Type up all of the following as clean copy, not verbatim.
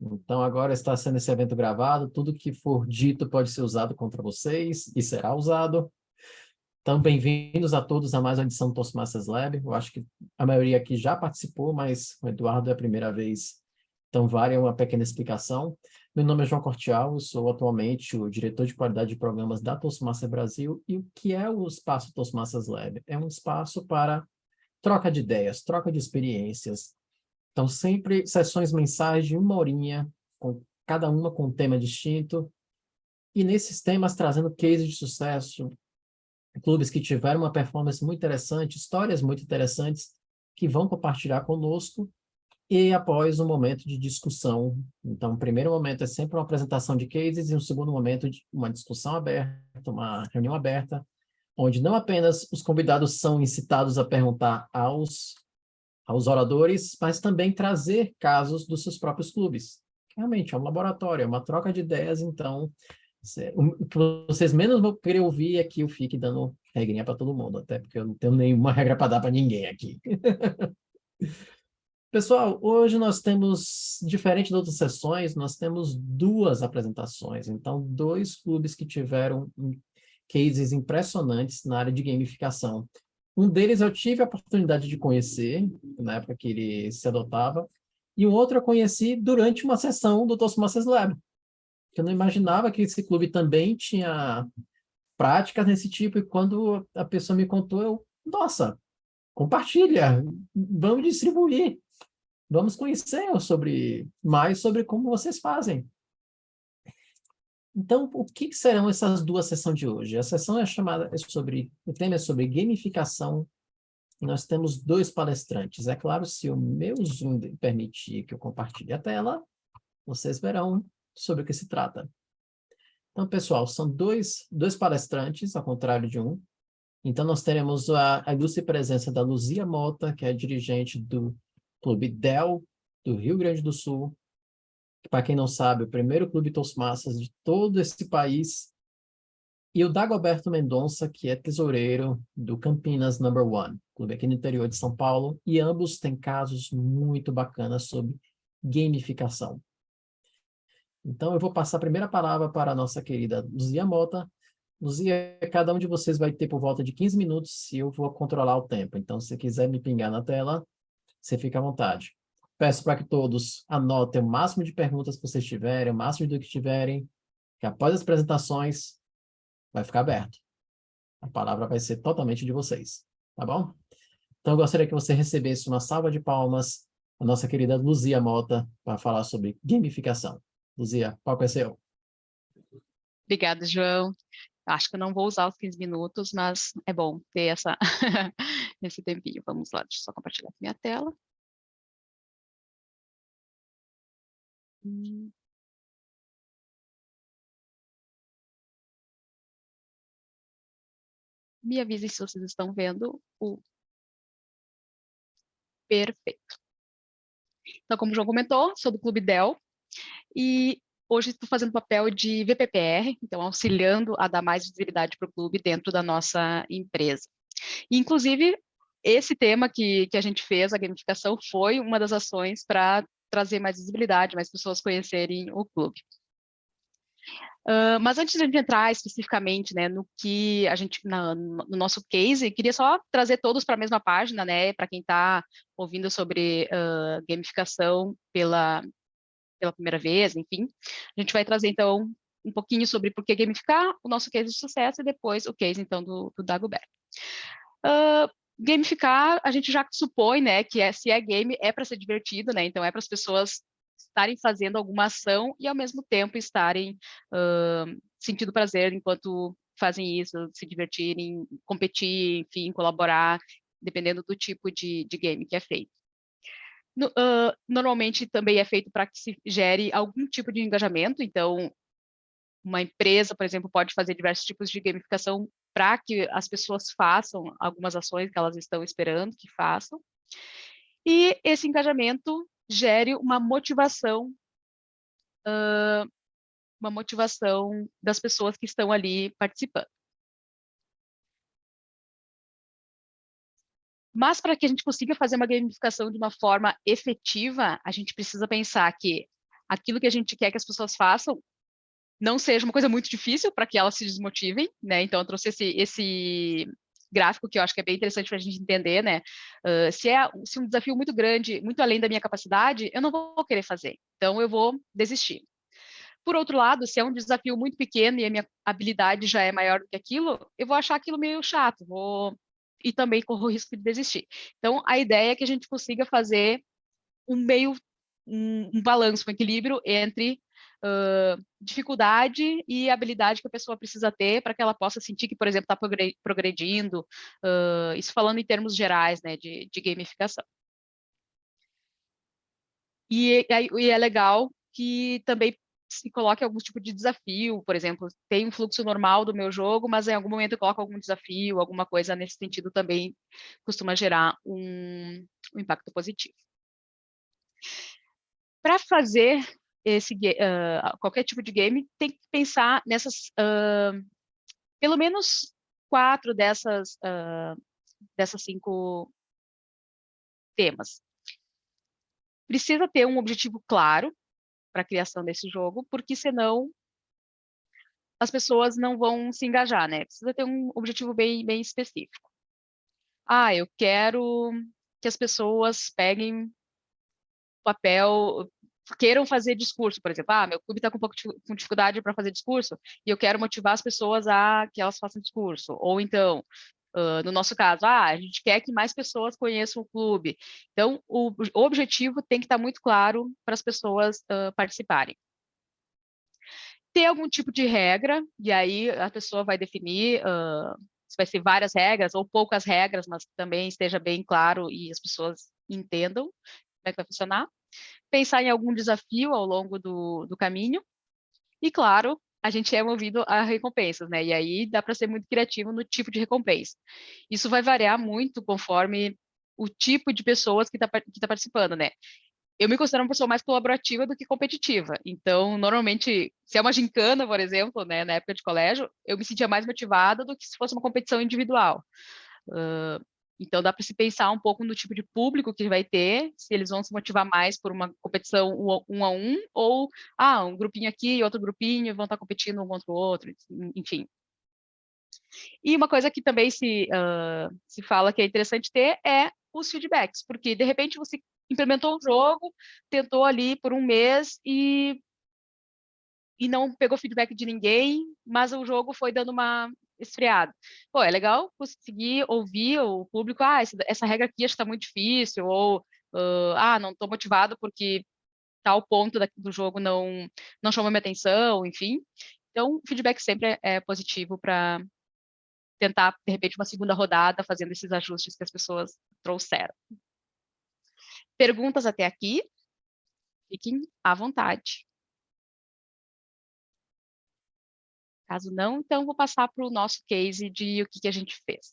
Então, agora está sendo esse evento gravado, tudo que for dito pode ser usado contra vocês e será usado. Então, bem-vindos a todos a mais uma edição do Toastmasters Lab. Eu acho que a maioria aqui já participou, mas o Eduardo é a primeira vez. Então, vale uma pequena explicação. Meu nome é João Cortial, eu sou atualmente o diretor de qualidade de programas da Toastmasters Brasil. E o que é o espaço Toastmasters Lab? É um espaço para troca de ideias, troca de experiências. Então, sempre sessões mensais de 1 horinha, com cada uma com um tema distinto. E nesses temas, trazendo cases de sucesso, clubes que tiveram uma performance muito interessante, histórias muito interessantes, que vão compartilhar conosco, e após um momento de discussão. Então, o primeiro momento é sempre uma apresentação de cases, e um segundo momento de uma discussão aberta, uma reunião aberta, onde não apenas os convidados são incitados a perguntar aos oradores, mas também trazer casos dos seus próprios clubes. Realmente, é um laboratório, é uma troca de ideias, então o que vocês menos vão querer ouvir é que eu fique dando regrinha para todo mundo, até porque eu não tenho nenhuma regra para dar para ninguém aqui. Pessoal, hoje nós temos, diferente de outras sessões, nós temos 2 apresentações. Então, 2 clubes que tiveram cases impressionantes na área de gamificação. Um deles eu tive a oportunidade de conhecer, na época que ele se adotava, e o outro eu conheci durante uma sessão do Toastmasters Lab. Eu não imaginava que esse clube também tinha práticas nesse tipo, e quando a pessoa me contou, nossa, compartilha, vamos distribuir. Vamos conhecer mais sobre como vocês fazem. Então, o que serão essas 2 sessões de hoje? A sessão o tema é sobre gamificação, e nós temos 2 palestrantes. É claro, se o meu Zoom permitir que eu compartilhe a tela, vocês verão sobre o que se trata. Então, pessoal, são dois palestrantes, ao contrário de um. Então, nós teremos a ilustre presença da Luzia Mota, que é dirigente do Clube DEL, do Rio Grande do Sul, que, para quem não sabe, é o primeiro clube Toastmasters de todo esse país, e o Dagoberto Mendonça, que é tesoureiro do Campinas Number One, clube aqui no interior de São Paulo, e ambos têm casos muito bacanas sobre gamificação. Então, eu vou passar a primeira palavra para a nossa querida Luzia Mota. Luzia, cada um de vocês vai ter por volta de 15 minutos e eu vou controlar o tempo. Então, se você quiser me pingar na tela, você fica à vontade. Peço para que todos anotem o máximo de perguntas que vocês tiverem, o máximo de dúvidas que tiverem, que após as apresentações vai ficar aberto. A palavra vai ser totalmente de vocês, tá bom? Então, eu gostaria que você recebesse uma salva de palmas a nossa querida Luzia Mota para falar sobre gamificação. Luzia, qual é seu? Obrigada, João. Acho que eu não vou usar os 15 minutos, mas é bom ter esse tempinho. Vamos lá, deixa eu só compartilhar aqui minha tela. Me avisem se vocês estão vendo o perfeito. Então, como o João comentou, sou do Clube DEL e hoje estou fazendo papel de VPPR, então auxiliando a dar mais visibilidade para o clube dentro da nossa empresa. E, inclusive, esse tema que a gente fez, a gamificação, foi uma das ações para trazer mais visibilidade, mais pessoas conhecerem o clube. Mas antes de a gente entrar especificamente, né, no que a gente, no nosso case, queria só trazer todos para a mesma página, né, para quem está ouvindo sobre gamificação pela primeira vez, enfim. A gente vai trazer, então, um pouquinho sobre por que gamificar, o nosso case de sucesso e depois o case, então, do Dagobert. Gamificar, a gente já supõe, né, que se é game, é para ser divertido, né, então é para as pessoas estarem fazendo alguma ação e, ao mesmo tempo, estarem sentindo prazer enquanto fazem isso, se divertirem, competir, enfim, colaborar, dependendo do tipo de game que é feito. Normalmente também é feito para que se gere algum tipo de engajamento, então uma empresa, por exemplo, pode fazer diversos tipos de gamificação para que as pessoas façam algumas ações que elas estão esperando que façam. E esse engajamento gere uma motivação das pessoas que estão ali participando. Mas para que a gente consiga fazer uma gamificação de uma forma efetiva, a gente precisa pensar que aquilo que a gente quer que as pessoas façam não seja uma coisa muito difícil para que elas se desmotivem, né? Então, eu trouxe esse gráfico que eu acho que é bem interessante para a gente entender, né? Se um desafio muito grande, muito além da minha capacidade, eu não vou querer fazer. Então, eu vou desistir. Por outro lado, se é um desafio muito pequeno e a minha habilidade já é maior do que aquilo, eu vou achar aquilo meio chato, e também corro o risco de desistir. Então, a ideia é que a gente consiga fazer um balanço, um equilíbrio entre dificuldade e habilidade que a pessoa precisa ter para que ela possa sentir que, por exemplo, está progredindo, isso falando em termos gerais, né, de gamificação. E é legal que também se coloque algum tipo de desafio, por exemplo, tem um fluxo normal do meu jogo, mas em algum momento eu coloco algum desafio, alguma coisa nesse sentido também costuma gerar um impacto positivo. Para fazer qualquer tipo de game, tem que pensar nessas, pelo menos 4 dessas 5 temas. Precisa ter um objetivo claro para a criação desse jogo, porque senão as pessoas não vão se engajar, né? Precisa ter um objetivo bem específico. Eu quero que as pessoas peguem papel, queiram fazer discurso, por exemplo. Meu clube está com um pouco com dificuldade para fazer discurso e eu quero motivar as pessoas a que elas façam discurso. Ou então, no nosso caso, a gente quer que mais pessoas conheçam o clube. Então, o objetivo tem que estar muito claro para as pessoas participarem. Ter algum tipo de regra, e aí a pessoa vai definir se vai ser várias regras ou poucas regras, mas também esteja bem claro e as pessoas entendam como é que vai funcionar. Pensar em algum desafio ao longo do caminho. E, claro, a gente é movido a recompensas, né? E aí dá para ser muito criativo no tipo de recompensa. Isso vai variar muito conforme o tipo de pessoas que tá participando, né? Eu me considero uma pessoa mais colaborativa do que competitiva. Então, normalmente, se é uma gincana, por exemplo, né, na época de colégio, eu me sentia mais motivada do que se fosse uma competição individual. Então, dá para se pensar um pouco no tipo de público que vai ter, se eles vão se motivar mais por uma competição um a um, ou, um grupinho aqui e outro grupinho vão estar competindo um contra o outro, enfim. E uma coisa que também se fala que é interessante ter é os feedbacks, porque, de repente, você implementou um jogo, tentou ali por um mês e não pegou feedback de ninguém, mas o jogo foi dando uma esfriada. Pô, é legal conseguir ouvir o público, essa regra aqui acho que está muito difícil, ou não estou motivado porque tal ponto do jogo não chamou minha atenção, enfim. Então, o feedback sempre é positivo para tentar, de repente, uma segunda rodada, fazendo esses ajustes que as pessoas trouxeram. Perguntas até aqui? Fiquem à vontade. Caso não, então vou passar para o nosso case de o que a gente fez.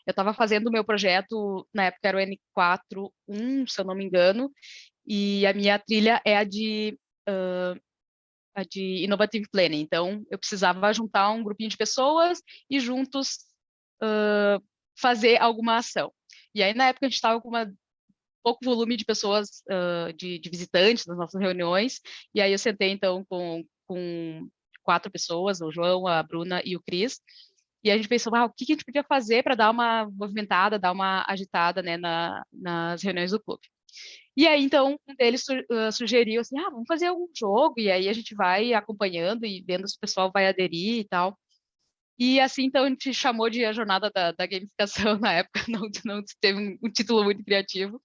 Eu estava fazendo o meu projeto, na época era o N4.1, se eu não me engano, e a minha trilha é a de Innovative Planning. Então, eu precisava juntar um grupinho de pessoas e juntos fazer alguma ação. E aí, na época, a gente estava com pouco volume de pessoas, de visitantes nas nossas reuniões, e aí eu sentei, então, com 4 pessoas, o João, a Bruna e o Cris, e a gente pensou, o que a gente podia fazer para dar uma movimentada, dar uma agitada, né, nas reuniões do clube. E aí, então, um deles sugeriu assim, vamos fazer algum jogo, e aí a gente vai acompanhando e vendo se o pessoal vai aderir e tal. E assim, então, a gente chamou de a jornada da gamificação na época, não teve um título muito criativo.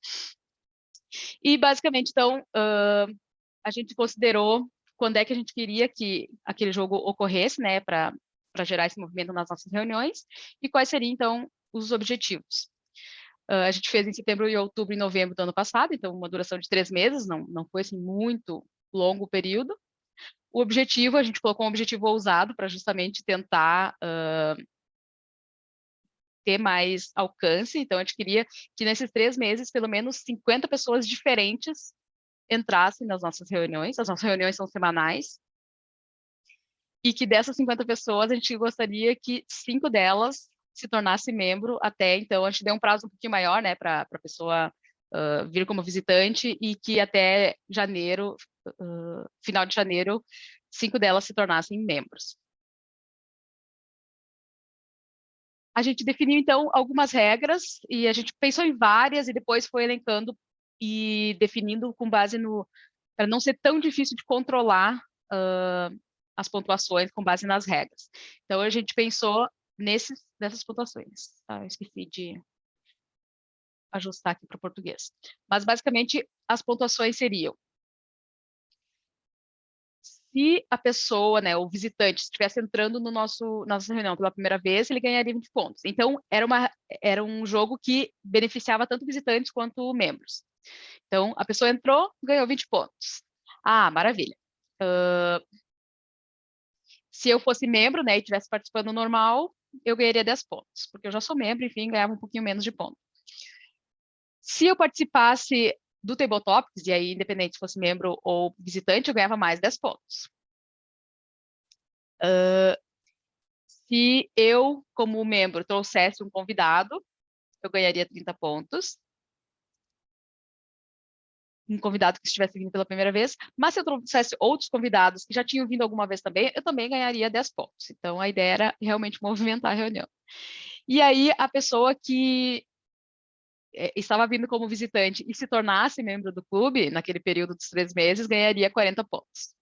E, basicamente, então, a gente considerou quando é que a gente queria que aquele jogo ocorresse, né, para gerar esse movimento nas nossas reuniões, e quais seriam, então, os objetivos. A gente fez em setembro e outubro e novembro do ano passado, então uma duração de 3 meses, não foi assim muito longo o período. O objetivo, a gente colocou um objetivo ousado para justamente tentar ter mais alcance, então a gente queria que nesses 3 meses, pelo menos 50 pessoas diferentes entrassem nas nossas reuniões, as nossas reuniões são semanais, e que dessas 50 pessoas, a gente gostaria que 5 delas se tornasse membro até, então, a gente deu um prazo um pouquinho maior, né, para a pessoa vir como visitante e que até janeiro, final de janeiro, 5 delas se tornassem membros. A gente definiu, então, algumas regras e a gente pensou em várias e depois foi elencando e definindo com base no... para não ser tão difícil de controlar as pontuações com base nas regras. Então, a gente pensou nessas pontuações. Eu esqueci de ajustar aqui para o português. Mas, basicamente, as pontuações seriam: se a pessoa, né, o visitante, estivesse entrando no nossa reunião pela primeira vez, ele ganharia 20 pontos. Então, era um jogo que beneficiava tanto visitantes quanto membros. Então, a pessoa entrou, ganhou 20 pontos. Ah, maravilha. Se eu fosse membro, né, e estivesse participando normal, eu ganharia 10 pontos, porque eu já sou membro, enfim, ganhava um pouquinho menos de pontos. Se eu participasse do Tabletopics, e aí, independente se fosse membro ou visitante, eu ganhava mais 10 pontos. Se eu, como membro, trouxesse um convidado, eu ganharia 30 pontos. Um convidado que estivesse vindo pela primeira vez, mas se eu trouxesse outros convidados que já tinham vindo alguma vez também, eu também ganharia 10 pontos. Então, a ideia era realmente movimentar a reunião. E aí, a pessoa que estava vindo como visitante e se tornasse membro do clube, naquele período dos 3 meses, ganharia 40 pontos.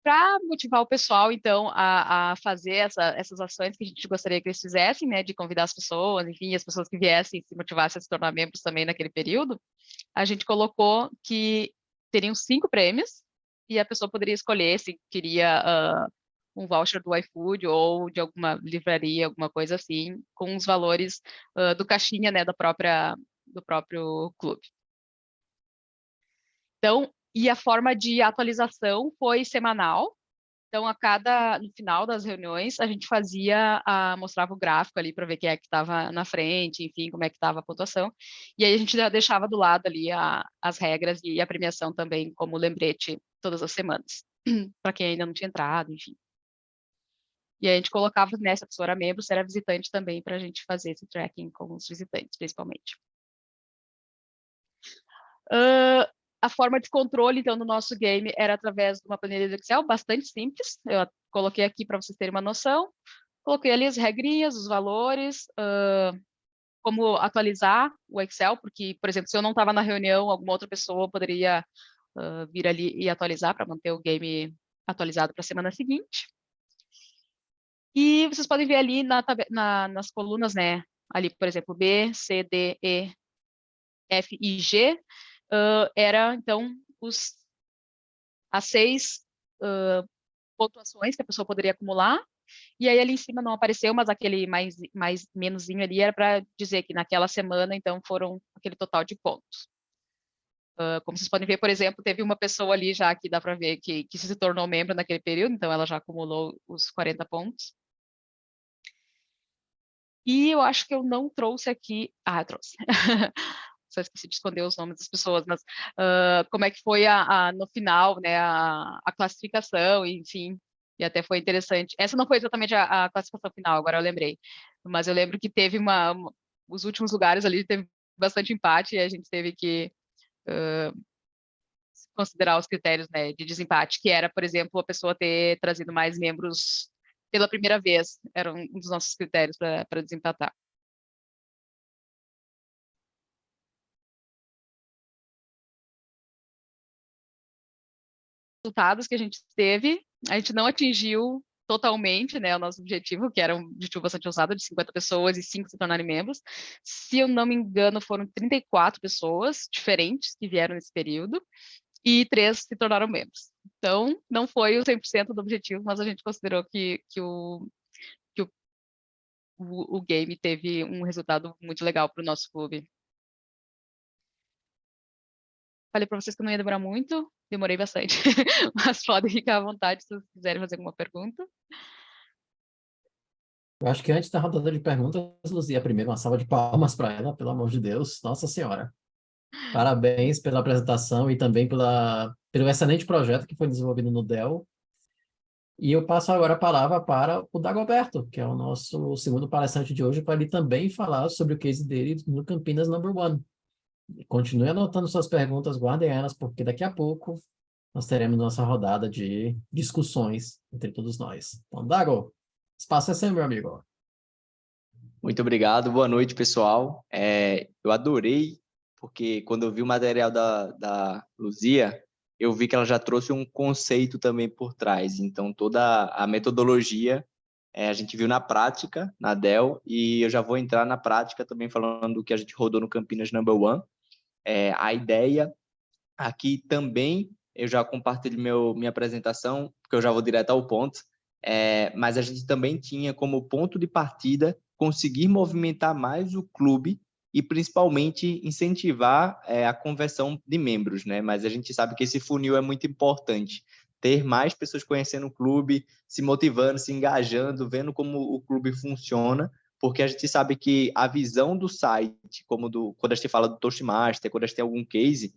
Para motivar o pessoal, então, a fazer essas ações que a gente gostaria que eles fizessem, né, de convidar as pessoas, enfim, as pessoas que viessem se motivassem a se tornar membros também naquele período, a gente colocou que teriam 5 prêmios e a pessoa poderia escolher se queria um voucher do iFood ou de alguma livraria, alguma coisa assim, com os valores do caixinha, né, do próprio clube. Então, e a forma de atualização foi semanal. Então, no final das reuniões, a gente mostrava o gráfico ali para ver quem é que estava na frente, enfim, como é que estava a pontuação. E aí a gente já deixava do lado ali as regras e a premiação também como lembrete todas as semanas, para quem ainda não tinha entrado, enfim. E aí a gente colocava, né, se a pessoa era membro, se era visitante também, para a gente fazer esse tracking com os visitantes, principalmente. A forma de controle, então, no nosso game era através de uma planilha do Excel, bastante simples. Eu coloquei aqui para vocês terem uma noção. Coloquei ali as regrinhas, os valores, como atualizar o Excel, porque, por exemplo, se eu não estava na reunião, alguma outra pessoa poderia vir ali e atualizar para manter o game atualizado para a semana seguinte. E vocês podem ver ali nas colunas, né? Ali, por exemplo, B, C, D, E, F e G, era, então, as 6 pontuações que a pessoa poderia acumular, e aí ali em cima não apareceu, mas aquele mais menuzinho ali era para dizer que naquela semana, então, foram aquele total de pontos. Como vocês podem ver, por exemplo, teve uma pessoa ali já que dá para ver que se tornou membro naquele período, então ela já acumulou os 40 pontos. E eu acho que eu não trouxe aqui... eu trouxe. Só esqueci de esconder os nomes das pessoas, mas como é que foi no final, né, a classificação, enfim, e até foi interessante. Essa não foi exatamente a classificação final, agora eu lembrei, mas eu lembro que teve os últimos lugares ali teve bastante empate e a gente teve que considerar os critérios, né, de desempate, que era, por exemplo, a pessoa ter trazido mais membros pela primeira vez, era um dos nossos critérios para desempatar. Resultados que a gente teve, a gente não atingiu totalmente, né, o nosso objetivo, que era um objetivo bastante ousado, de 50 pessoas e 5 se tornarem membros. Se eu não me engano, foram 34 pessoas diferentes que vieram nesse período e 3 se tornaram membros. Então, não foi o 100% do objetivo, mas a gente considerou que o game teve um resultado muito legal para o nosso clube. Falei para vocês que não ia demorar muito, demorei bastante, mas podem ficar à vontade se vocês quiserem fazer alguma pergunta. Eu acho que antes da rodada de perguntas, Luzia, primeiro uma salva de palmas para ela, pelo amor de Deus, Nossa Senhora. Parabéns pela apresentação e também pelo excelente projeto que foi desenvolvido no Dell. E eu passo agora a palavra para o Dagoberto, que é o nosso segundo palestrante de hoje, para ele também falar sobre o case dele no Campinas Number One. Continue anotando suas perguntas, guardem elas, porque daqui a pouco nós teremos nossa rodada de discussões entre todos nós. Então, Dago, espaço é seu, meu amigo. Muito obrigado, boa noite, pessoal. Eu adorei, porque quando eu vi o material da Luzia, eu vi que ela já trouxe um conceito também por trás. Então, toda a metodologia a gente viu na prática, na Dell, e eu já vou entrar na prática também falando do que a gente rodou no Campinas Number One. A ideia aqui também, eu já compartilho minha apresentação, porque eu já vou direto ao ponto, mas a gente também tinha como ponto de partida conseguir movimentar mais o clube e principalmente incentivar a conversão de membros, né? Mas a gente sabe que esse funil é muito importante, ter mais pessoas conhecendo o clube, se motivando, se engajando, vendo como o clube funciona, porque a gente sabe que a visão do site, quando a gente fala do Toastmaster, quando a gente tem algum case,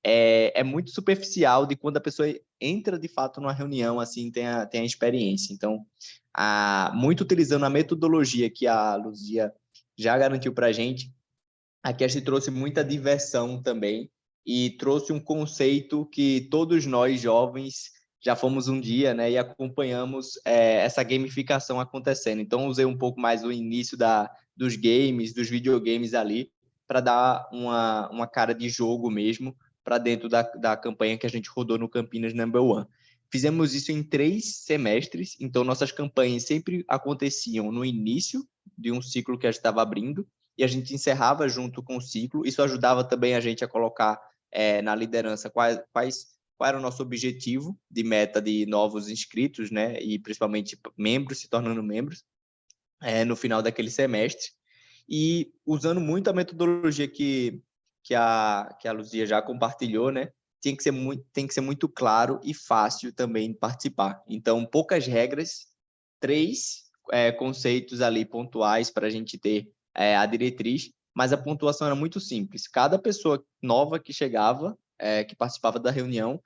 é muito superficial de quando a pessoa entra de fato numa reunião, assim, tem a experiência. Então, muito utilizando a metodologia que a Luzia já garantiu para a gente, aqui a gente trouxe muita diversão também e trouxe um conceito que todos nós jovens já fomos um dia, né, e acompanhamos essa gamificação acontecendo. Então, usei um pouco mais o início dos games, dos videogames ali, para dar uma cara de jogo mesmo para dentro da campanha que a gente rodou no Campinas Number One. Fizemos isso em 3 semestres, então nossas campanhas sempre aconteciam no início de um ciclo que a gente estava abrindo, e a gente encerrava junto com o ciclo. Isso ajudava também a gente a colocar na liderança qual era o nosso objetivo de meta de novos inscritos, né? E principalmente membros se tornando membros no final daquele semestre. E usando muito a metodologia que a Luzia já compartilhou, né? Tem que ser muito claro e fácil também participar. Então, poucas regras, 3 conceitos ali pontuais para a gente ter a diretriz, mas a pontuação era muito simples. Cada pessoa nova que chegava, que participava da reunião,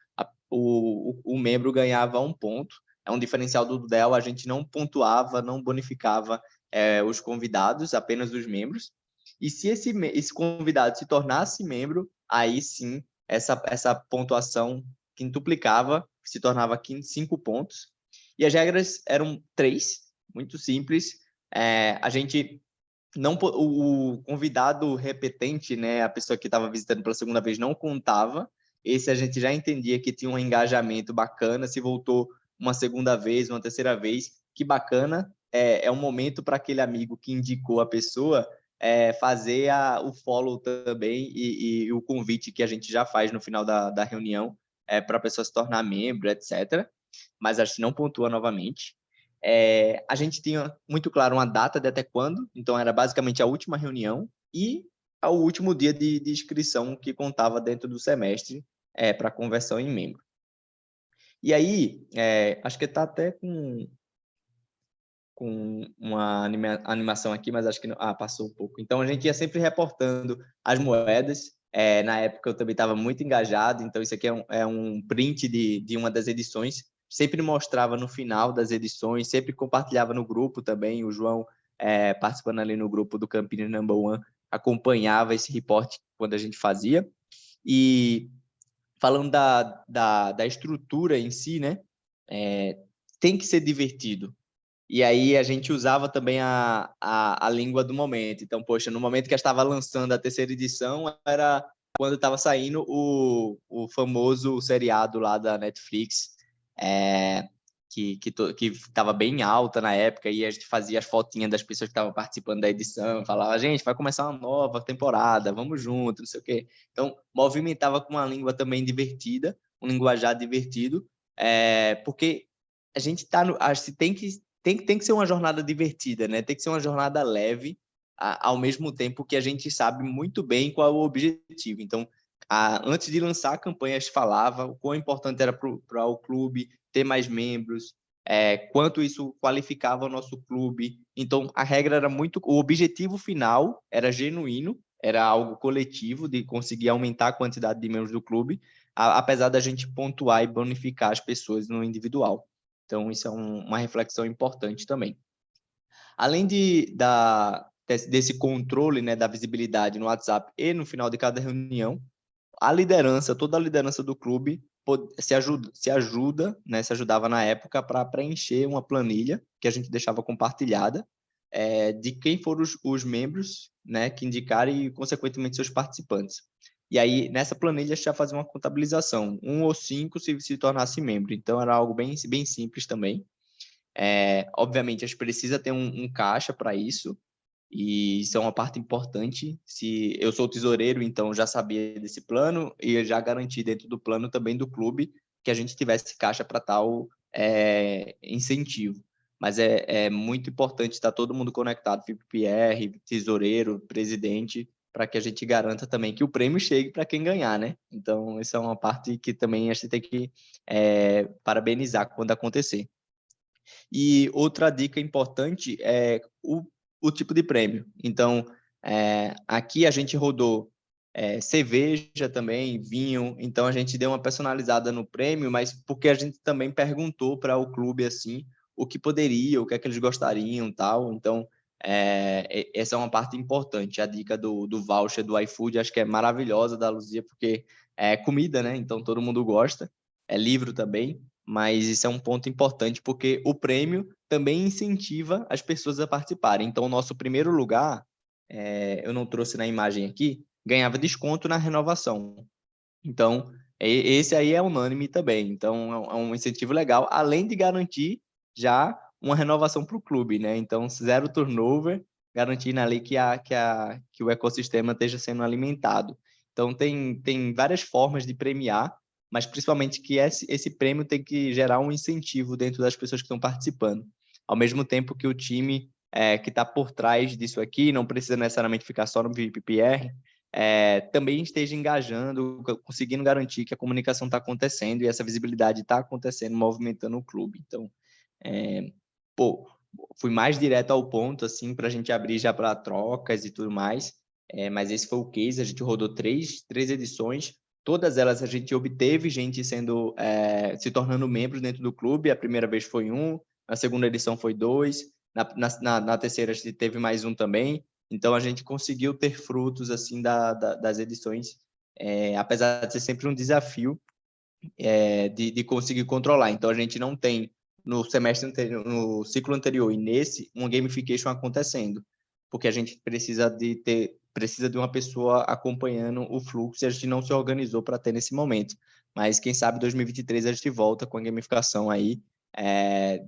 o membro ganhava 1 ponto. É um diferencial do Dell, a gente não pontuava, não bonificava os convidados, apenas os membros. E se esse convidado se tornasse membro, aí sim, essa pontuação quintuplicava, se tornava 5 pontos. E as regras eram 3, muito simples. A gente não, o convidado repetente, né, a pessoa que estava visitando pela segunda vez, não contava. Esse a gente já entendia que tinha um engajamento bacana. Se voltou uma segunda vez, uma terceira vez, que bacana. É um momento para aquele amigo que indicou a pessoa fazer o follow também e o convite que a gente já faz no final da reunião para a pessoa se tornar membro, etc. Mas a gente não pontua novamente. A gente tinha muito claro uma data de até quando, então era basicamente a última reunião e o último dia de inscrição que contava dentro do semestre para conversão em membro. E aí, acho que está até com uma animação aqui, mas acho que não, passou um pouco. Então, a gente ia sempre reportando as moedas. Na época, eu também estava muito engajado, então isso aqui é um print de uma das edições. Sempre mostrava no final das edições, sempre compartilhava no grupo também. O João, participando ali no grupo do Campinas Number One, acompanhava esse reporte quando a gente fazia. E falando da estrutura em si, né? Tem que ser divertido. E aí a gente usava também a língua do momento. Então, poxa, no momento que eu estava lançando a terceira edição, era quando estava saindo o famoso seriado lá da Netflix, que estava bem alta na época, e a gente fazia as fotinhas das pessoas que estavam participando da edição, falava, gente, vai começar uma nova temporada, vamos junto, não sei o quê. Então, movimentava com uma língua também divertida, um linguajar divertido, porque a gente tem que ser uma jornada divertida, né? Tem que ser uma jornada leve, ao mesmo tempo que a gente sabe muito bem qual é o objetivo. Então, antes de lançar a campanha, a gente falava o quão importante era para o clube ter mais membros, quanto isso qualificava o nosso clube. Então, a regra era muito... O objetivo final era genuíno, era algo coletivo, de conseguir aumentar a quantidade de membros do clube, apesar da gente pontuar e bonificar as pessoas no individual. Então, isso é uma reflexão importante também. Além desse controle, né, da visibilidade no WhatsApp e no final de cada reunião, toda a liderança do clube se ajudava na época para preencher uma planilha que a gente deixava compartilhada, de quem foram os membros, né, que indicaram e, consequentemente, seus participantes. E aí, nessa planilha, a gente já fazia uma contabilização, 1 ou 5 se tornasse membro. Então, era algo bem simples também. Obviamente, a gente precisa ter um caixa para isso, e isso é uma parte importante. Se eu sou tesoureiro, então já sabia desse plano e eu já garanti dentro do plano também do clube que a gente tivesse caixa para tal incentivo. Mas é muito importante estar todo mundo conectado, VPR, tesoureiro, presidente, para que a gente garanta também que o prêmio chegue para quem ganhar, né? Então, essa é uma parte que também a gente tem que parabenizar quando acontecer. E outra dica importante é o tipo de prêmio. Então, aqui a gente rodou cerveja também, vinho, então a gente deu uma personalizada no prêmio, mas porque a gente também perguntou para o clube assim o que poderia, o que é que eles gostariam, tal. Então, essa é uma parte importante. A dica do voucher do iFood, acho que é maravilhosa da Luzia, porque é comida, né? Então todo mundo gosta. É livro também, mas isso é um ponto importante, porque o prêmio também incentiva as pessoas a participarem. Então, o nosso primeiro lugar, eu não trouxe na imagem aqui, ganhava desconto na renovação. Então, esse aí é unânime também. Então, é um incentivo legal, além de garantir já uma renovação para o clube, né? Então, 0 turnover, garantindo ali que o ecossistema esteja sendo alimentado. Então, tem várias formas de premiar, mas principalmente que esse prêmio tem que gerar um incentivo dentro das pessoas que estão participando. Ao mesmo tempo que o time que está por trás disso aqui, não precisa necessariamente ficar só no VPR, também esteja engajando, conseguindo garantir que a comunicação está acontecendo e essa visibilidade está acontecendo, movimentando o clube. Então, fui mais direto ao ponto, assim, para a gente abrir já para trocas e tudo mais, mas esse foi o case. A gente rodou três edições, todas elas a gente obteve gente se tornando membros dentro do clube. A primeira vez foi 1, na segunda edição foi 2, na terceira a gente teve mais 1 também. Então, a gente conseguiu ter frutos assim das edições, apesar de ser sempre um desafio de conseguir controlar. Então, a gente não tem no semestre anterior, no ciclo anterior e nesse, uma gamification acontecendo, porque a gente precisa de uma pessoa acompanhando o fluxo e a gente não se organizou para ter nesse momento. Mas quem sabe 2023 a gente volta com a gamificação aí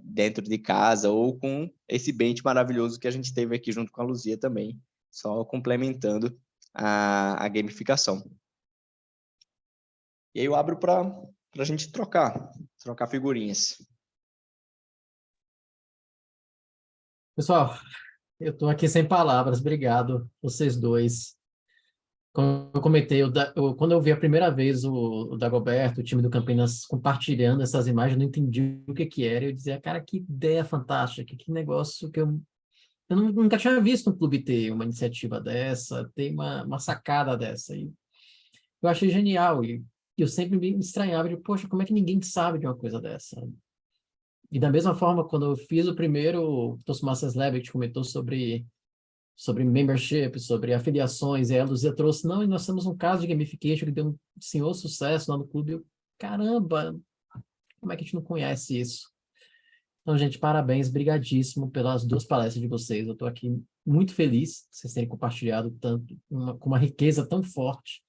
dentro de casa, ou com esse bench maravilhoso que a gente teve aqui junto com a Luzia também, só complementando a gamificação. E aí eu abro para a gente trocar figurinhas. Pessoal, eu estou aqui sem palavras. Obrigado, vocês dois. Como eu comentei, quando eu vi a primeira vez o Dagoberto, o time do Campinas, compartilhando essas imagens, eu não entendi o que era. Eu dizia, cara, que ideia fantástica, que negócio que eu nunca tinha visto um clube ter uma iniciativa dessa, ter uma sacada dessa. E eu achei genial. E eu sempre me estranhava de, poxa, como é que ninguém sabe de uma coisa dessa? E da mesma forma, quando eu fiz o primeiro, o Toastmasters Lab, que comentou sobre membership, sobre afiliações, e a Luzia trouxe, não, e nós temos um caso de gamification que deu um senhor sucesso lá no clube. Eu, caramba, como é que a gente não conhece isso? Então, gente, parabéns, brigadíssimo pelas 2 palestras de vocês. Eu estou aqui muito feliz de vocês terem compartilhado tanto, com uma riqueza tão forte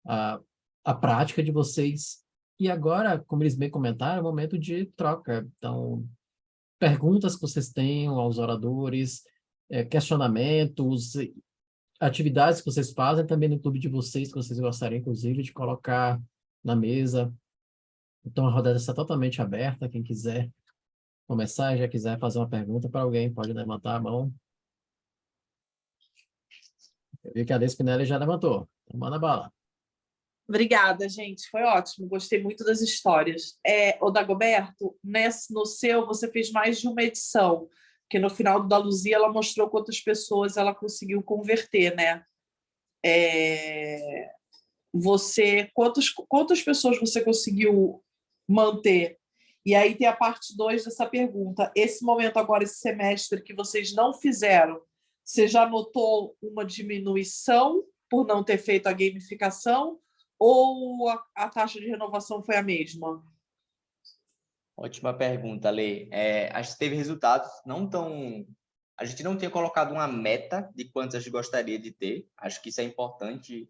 a prática de vocês. E agora, como eles bem comentaram, é o momento de troca. Então, perguntas que vocês tenham aos oradores, questionamentos, atividades que vocês fazem também no clube de vocês, que vocês gostariam, inclusive, de colocar na mesa. Então, a rodada está totalmente aberta. Quem quiser começar, já quiser fazer uma pergunta para alguém, pode levantar a mão. Eu vi que a Despinelli já levantou. Então, manda bala. Obrigada, gente. Foi ótimo. Gostei muito das histórias. O Dagoberto, no seu, você fez mais de uma edição, porque no final da Luzia ela mostrou quantas pessoas ela conseguiu converter, né? Quantas pessoas você conseguiu manter E aí tem a parte 2 dessa pergunta. Esse momento agora, esse semestre que vocês não fizeram, você já notou uma diminuição por não ter feito a gamificação ou a taxa de renovação foi a mesma? Ótima pergunta, Lê. A gente teve resultados não tão... A gente não tinha colocado uma meta de quantos a gente gostaria de ter. Acho que isso é importante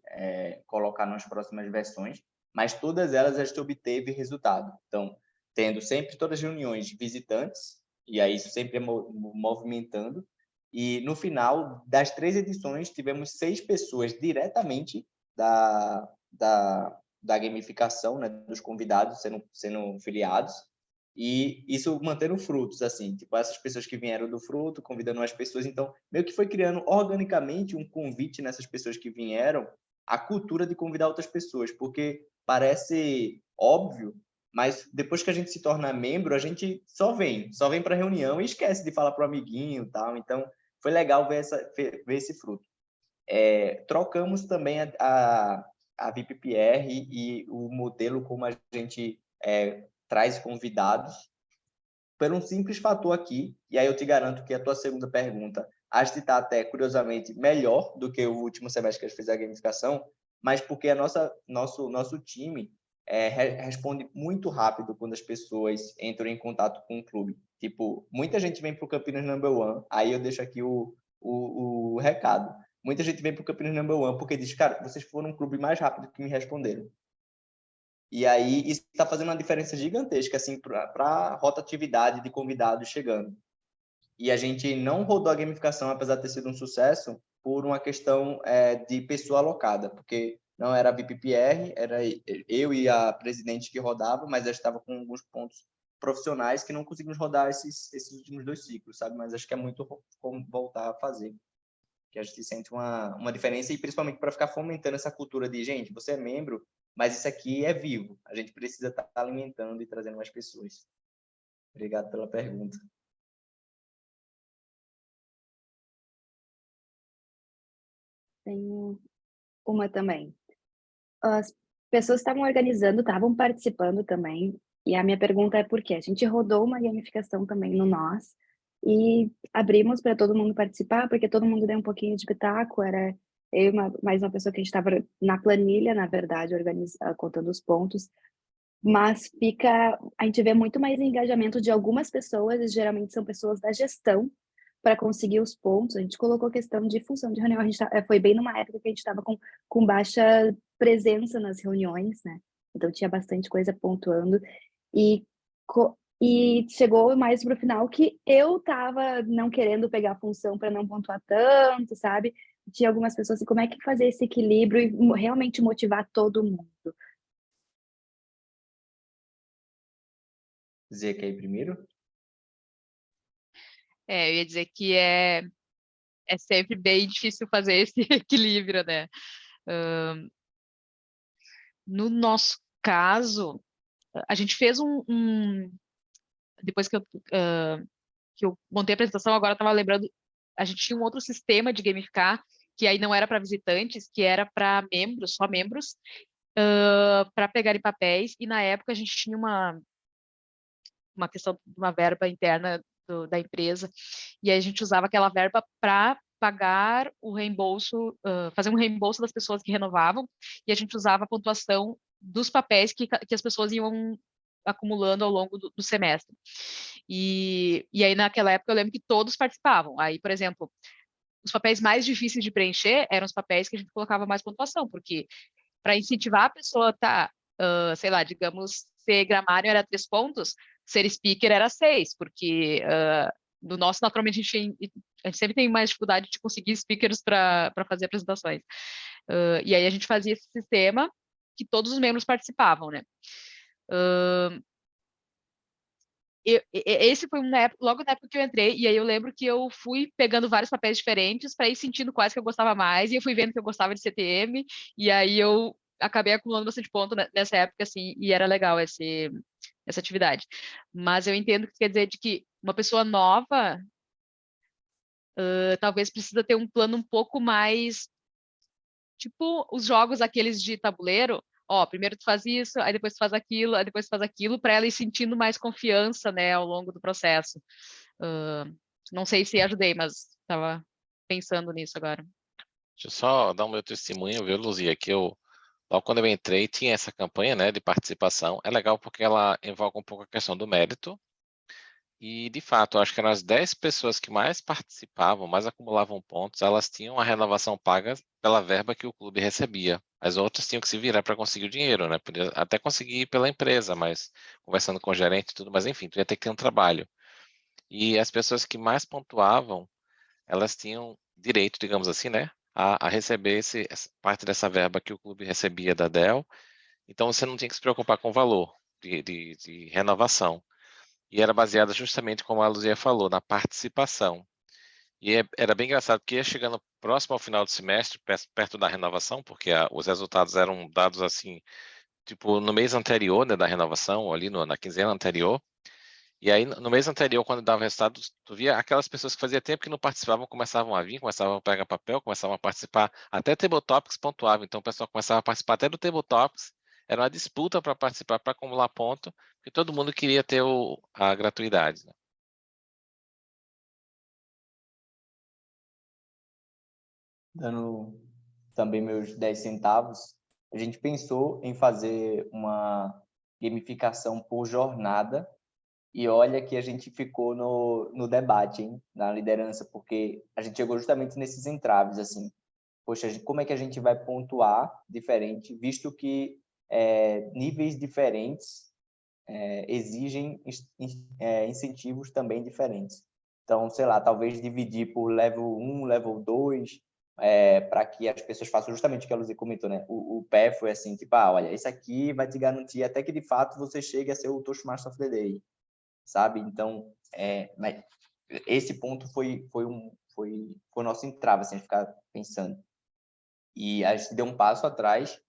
colocar nas próximas versões, mas todas elas a gente obteve resultado. Então, tendo sempre todas as reuniões de visitantes, e aí isso sempre é movimentando, e no final das 3 edições tivemos 6 pessoas diretamente da gamificação, né, dos convidados sendo filiados, e isso mantendo frutos, assim, tipo, essas pessoas que vieram do fruto, convidando as pessoas, então, meio que foi criando organicamente um convite nessas pessoas que vieram, a cultura de convidar outras pessoas, porque parece óbvio, mas depois que a gente se torna membro, a gente só vem para a reunião e esquece de falar para o amiguinho e tal, então, foi legal ver esse fruto. Trocamos também a VPPR e o modelo como a gente traz convidados, por um simples fator aqui, e aí eu te garanto que a tua segunda pergunta, acho que está até, curiosamente, melhor do que o último semestre que a gente fez a gamificação, mas porque nosso time responde muito rápido quando as pessoas entram em contato com o clube. Tipo, muita gente vem para o Campinas Number One, aí eu deixo aqui o recado. Muita gente vem para o Campinas Number One porque diz, cara, vocês foram um clube mais rápido que me responderam. E aí, isso está fazendo uma diferença gigantesca assim, para a rotatividade de convidados chegando. E a gente não rodou a gamificação, apesar de ter sido um sucesso, por uma questão de pessoa alocada, porque não era a VPPR, era eu e a presidente que rodava, mas eu estava com alguns pontos profissionais que não conseguimos rodar esses últimos 2 ciclos, sabe? Mas acho que é muito como voltar a fazer. Que a gente sente uma diferença, e principalmente para ficar fomentando essa cultura de, gente, você é membro, mas isso aqui é vivo. A gente precisa estar alimentando e trazendo mais pessoas. Obrigado pela pergunta. Tenho uma também. As pessoas estavam organizando, estavam participando também, e a minha pergunta é por quê? A gente rodou uma gamificação também no Nós, e abrimos para todo mundo participar, porque todo mundo deu um pouquinho de pitaco, era eu e mais uma pessoa que a gente estava na planilha, na verdade, contando os pontos, mas a gente vê muito mais engajamento de algumas pessoas, e geralmente são pessoas da gestão, para conseguir os pontos. A gente colocou questão de função de reunião, foi bem numa época que a gente estava com baixa presença nas reuniões, né? Então tinha bastante coisa pontuando, e, e chegou mais para o final que eu estava não querendo pegar função para não pontuar tanto, sabe? Tinha algumas pessoas assim, como é que fazer esse equilíbrio e realmente motivar todo mundo? Dizer que aí primeiro? Eu ia dizer que é sempre bem difícil fazer esse equilíbrio, né? No nosso caso, a gente fez depois que eu montei a apresentação, agora eu estava lembrando, a gente tinha um outro sistema de gamificar, que aí não era para visitantes, que era para membros, só membros, para pegarem papéis, e na época a gente tinha uma questão de uma verba interna da empresa, e aí a gente usava aquela verba para pagar o reembolso, fazer um reembolso das pessoas que renovavam, e a gente usava a pontuação dos papéis que as pessoas iam acumulando ao longo do semestre. E aí, naquela época, eu lembro que todos participavam. Aí, por exemplo, os papéis mais difíceis de preencher eram os papéis que a gente colocava mais pontuação, porque para incentivar a pessoa sei lá, digamos, ser gramário era 3 pontos, ser speaker era 6, porque no nosso, naturalmente, a gente sempre tem mais dificuldade de conseguir speakers para fazer apresentações. E aí a gente fazia esse sistema que todos os membros participavam, né? Esse foi logo na época que eu entrei, e aí eu lembro que eu fui pegando vários papéis diferentes para ir sentindo quais que eu gostava mais, e eu fui vendo que eu gostava de CTM, e aí eu acabei acumulando bastante ponto nessa época, assim, e era legal essa atividade. Mas eu entendo que quer dizer de que uma pessoa nova talvez precisa ter um plano um pouco mais, tipo os jogos aqueles de tabuleiro, ó, primeiro tu faz isso, aí depois tu faz aquilo, aí depois tu faz aquilo, para ela ir sentindo mais confiança, né, ao longo do processo. Não sei se ajudei, mas estava pensando nisso agora. Deixa eu só dar o meu testemunho, viu, Luzia, que logo quando eu entrei, tinha essa campanha, né, de participação. É legal porque ela envolve um pouco a questão do mérito. E, de fato, eu acho que eram as 10 pessoas que mais participavam, mais acumulavam pontos, elas tinham a renovação paga pela verba que o clube recebia. As outras tinham que se virar para conseguir o dinheiro, né? Podia até conseguir pela empresa, mas conversando com o gerente e tudo, mas enfim, tu ia ter que ter um trabalho. E as pessoas que mais pontuavam, elas tinham direito, digamos assim, né, a receber essa parte dessa verba que o clube recebia da DEL. Então você não tinha que se preocupar com o valor de renovação. E era baseada justamente, como a Luzia falou, na participação. E era bem engraçado, porque ia chegando próximo ao final do semestre, perto da renovação, porque os resultados eram dados assim, tipo, no mês anterior, né, da renovação, ali na quinzena anterior. E aí, no mês anterior, quando dava resultado, tu via aquelas pessoas que fazia tempo que não participavam, começavam a vir, começavam a pegar papel, começavam a participar, até Tabletopics pontuava. Então, o pessoal começava a participar até do Tabletopics. Era uma disputa para participar, para acumular ponto, porque todo mundo queria ter a gratuidade, né? Dando também meus 10 centavos, a gente pensou em fazer uma gamificação por jornada. E olha que a gente ficou no debate, hein, na liderança, porque a gente chegou justamente nesses entraves, assim. Poxa, como é que a gente vai pontuar diferente, visto que níveis diferentes exigem incentivos também diferentes. Então, sei lá, talvez dividir por level 1, level 2, para que as pessoas façam justamente o que a Luzia comentou, né? O pé foi assim, tipo, olha, esse aqui vai te garantir até que, de fato, você chegue a ser o Toastmaster of the Day, sabe? Então, mas esse ponto foi o nosso entrave, assim, a gente ficar pensando. E a gente deu um passo atrás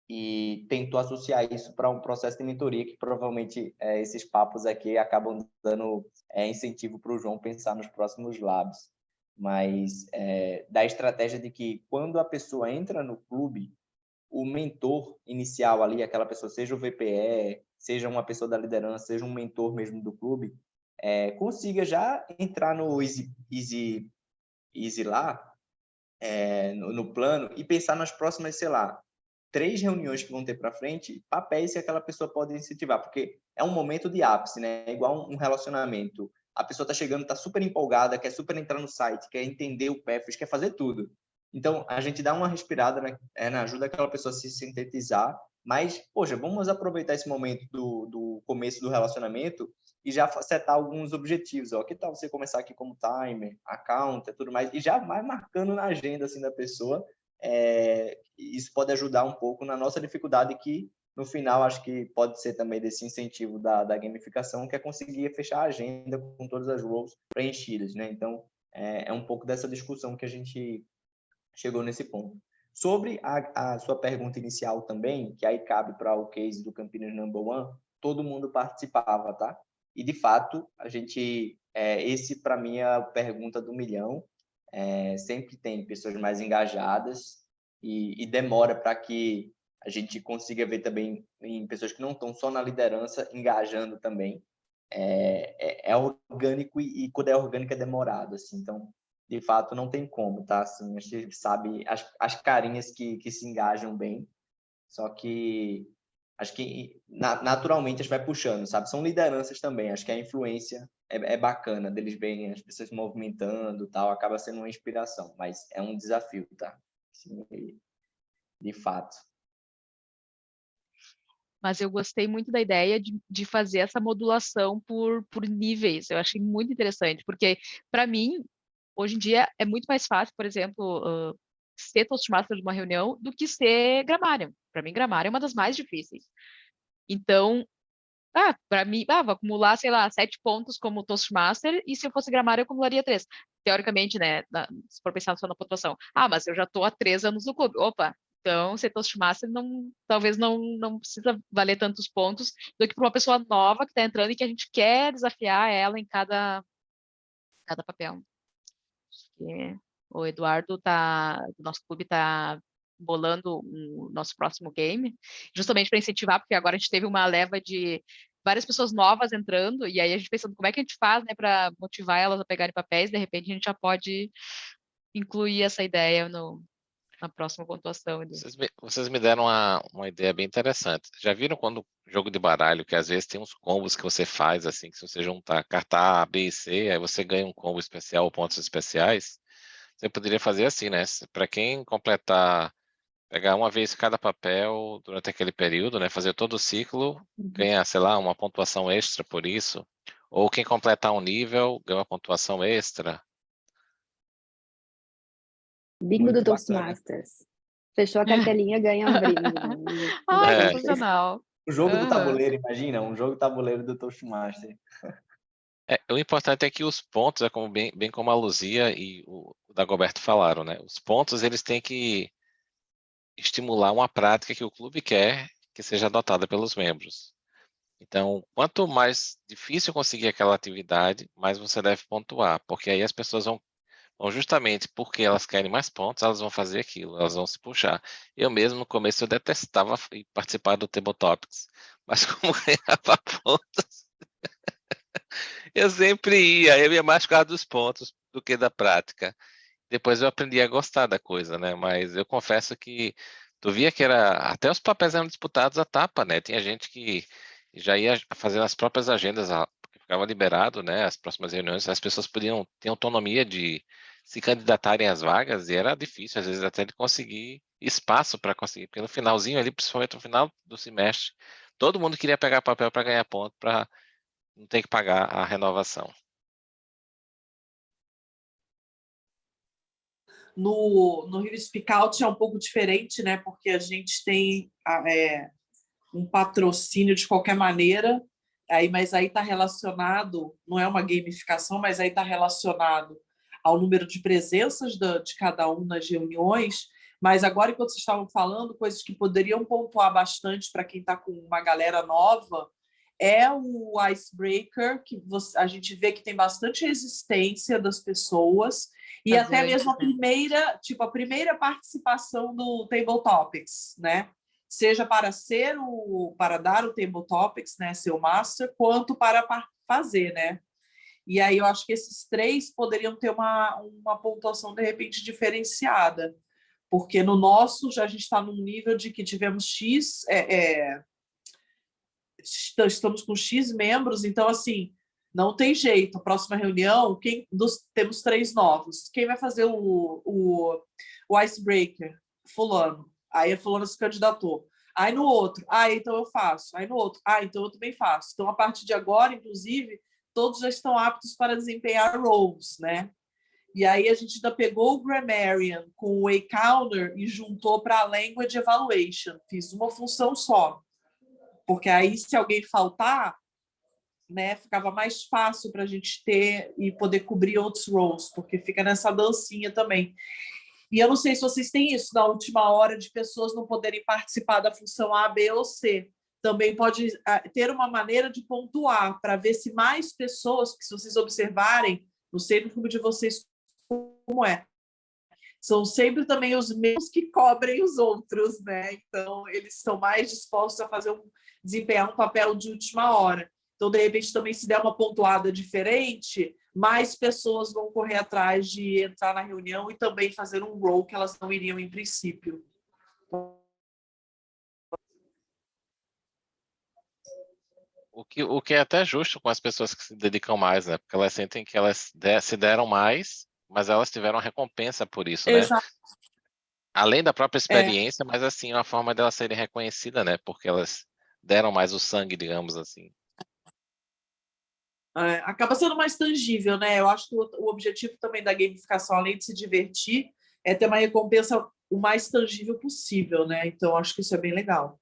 e tentou associar isso para um processo de mentoria, que provavelmente esses papos aqui acabam dando incentivo para o João pensar nos próximos labs. Mas da estratégia de que quando a pessoa entra no clube, o mentor inicial ali, aquela pessoa, seja o VPE, seja uma pessoa da liderança, seja um mentor mesmo do clube, consiga já entrar no Easy lá, no plano, e pensar nas próximas, sei lá, 3 reuniões que vão ter para frente, papéis que aquela pessoa pode incentivar, porque é um momento de ápice, né? É igual um relacionamento. A pessoa está chegando, está super empolgada, quer super entrar no site, quer entender o PEFs, quer fazer tudo. Então, a gente dá uma respirada, né? Ajuda aquela pessoa a se sintetizar, mas, poxa, vamos aproveitar esse momento do começo do relacionamento e já setar alguns objetivos. Ó. Que tal você começar aqui como timer, account, tudo mais, e já vai marcando na agenda assim, da pessoa. Isso pode ajudar um pouco na nossa dificuldade, que no final acho que pode ser também desse incentivo da gamificação, que é conseguir fechar a agenda com todas as roles preenchidas, né? Então, é um pouco dessa discussão que a gente chegou nesse ponto. Sobre a sua pergunta inicial também, que aí cabe para o case do Campinas Number One, todo mundo participava, tá? E, de fato, a gente... esse, para mim, é a pergunta do milhão. Sempre tem pessoas mais engajadas e demora para que a gente consiga ver também em pessoas que não estão só na liderança engajando também. É orgânico e quando é orgânico é demorado, assim. Então, de fato, não tem como, tá? Assim, a gente sabe as carinhas que se engajam bem, só que acho que naturalmente a gente vai puxando, sabe? São lideranças também, acho que a influência é bacana deles verem as pessoas se movimentando, tal, acaba sendo uma inspiração, mas é um desafio, tá? Assim, de fato. Mas eu gostei muito da ideia de fazer essa modulação por níveis. Eu achei muito interessante, porque, para mim, hoje em dia, é muito mais fácil, por exemplo, ser Toastmaster de uma reunião do que ser gramário. Para mim, gramário é uma das mais difíceis. Então, para mim, vou acumular, sei lá, 7 pontos como Toastmaster, e se eu fosse gramário, eu acumularia 3. Teoricamente, né, se for pensar só na pontuação. Mas eu já estou há 3 anos no clube. Opa, então ser Toastmaster talvez não precisa valer tantos pontos do que para uma pessoa nova que está entrando e que a gente quer desafiar ela em cada papel. Acho que o Eduardo do nosso clube está bolando o nosso próximo game, justamente para incentivar, porque agora a gente teve uma leva de várias pessoas novas entrando, e aí a gente pensando como é que a gente faz, né, para motivar elas a pegarem papéis, de repente a gente já pode incluir essa ideia na próxima pontuação. Vocês me deram uma ideia bem interessante. Já viram quando jogo de baralho, que às vezes tem uns combos que você faz, assim, que se você juntar carta A, B e C, aí você ganha um combo especial ou pontos especiais? Você poderia fazer assim, né? Para quem completar, pegar uma vez cada papel durante aquele período, né? Fazer todo o ciclo, ganhar, sei lá, uma pontuação extra por isso. Ou quem completar um nível, ganha uma pontuação extra. Bingo Muito do bacana. Toastmasters. Fechou a cartelinha, ganha um brinde. Ai, É. sensacional. O jogo do Aham. tabuleiro, imagina, um jogo tabuleiro do Toastmaster. O importante é que os pontos, é como bem como a Luzia e o Dagoberto falaram, né? Os pontos eles têm que estimular uma prática que o clube quer que seja adotada pelos membros. Então, quanto mais difícil conseguir aquela atividade, mais você deve pontuar, porque aí as pessoas vão justamente porque elas querem mais pontos, elas vão fazer aquilo, elas vão se puxar. Eu mesmo, no começo, eu detestava participar do Table Topics, mas como ganhava pontos, eu sempre ia, eu ia mais por causa dos pontos do que da prática. Depois eu aprendi a gostar da coisa, né? Mas eu confesso que tu via que até os papéis eram disputados à tapa, né? Tinha gente que já ia fazendo as próprias agendas, porque ficava liberado, né? As próximas reuniões, as pessoas podiam ter autonomia de se candidatarem às vagas e era difícil, às vezes, até de conseguir espaço para conseguir, porque no finalzinho ali, principalmente no final do semestre, todo mundo queria pegar papel para ganhar ponto, para não ter que pagar a renovação. No Rio Speak Out é um pouco diferente, né? Porque a gente tem um patrocínio de qualquer maneira, mas aí está relacionado, não é uma gamificação, mas aí está relacionado ao número de presenças de cada um nas reuniões. Mas agora, enquanto vocês estavam falando, coisas que poderiam pontuar bastante para quem está com uma galera nova, é o icebreaker, que a gente vê que tem bastante resistência das pessoas, e Fazer até mesmo antes, né? a primeira participação do Table Topics, né? Seja para para dar o Table Topics, né, ser o master, quanto para fazer, né? E aí eu acho que esses três poderiam ter uma pontuação de repente diferenciada, porque no nosso já a gente está num nível de que tivemos estamos com X membros, então assim não tem jeito. A próxima reunião, temos 3 novos. Quem vai fazer o icebreaker? Fulano. Aí a fulano se candidatou. Aí no outro, então eu faço. Aí no outro, então eu também faço. Então, a partir de agora, inclusive, todos já estão aptos para desempenhar roles, né? E aí a gente ainda pegou o Grammarian com o A-Counter e juntou para a Language Evaluation. Fiz uma função só. Porque aí, se alguém faltar, né, ficava mais fácil para a gente ter e poder cobrir outros roles, porque fica nessa dancinha também. E eu não sei se vocês têm isso na última hora de pessoas não poderem participar da função A, B ou C. Também pode ter uma maneira de pontuar para ver se mais pessoas, porque se vocês observarem, não sei no clube de vocês como é, são sempre também os mesmos que cobrem os outros, né? Então, eles estão mais dispostos a desempenhar um papel de última hora. Então, de repente, também se der uma pontuada diferente, mais pessoas vão correr atrás de entrar na reunião e também fazer um role que elas não iriam em princípio. O que é até justo com as pessoas que se dedicam mais, né? Porque elas sentem que elas se deram mais, mas elas tiveram recompensa por isso, né? Exato. Além da própria experiência, mas assim, uma forma delas serem reconhecidas, né? Porque elas deram mais o sangue, digamos assim. Acaba sendo mais tangível, né? Eu acho que o objetivo também da gamificação, além de se divertir, é ter uma recompensa o mais tangível possível, né? Então, acho que isso é bem legal.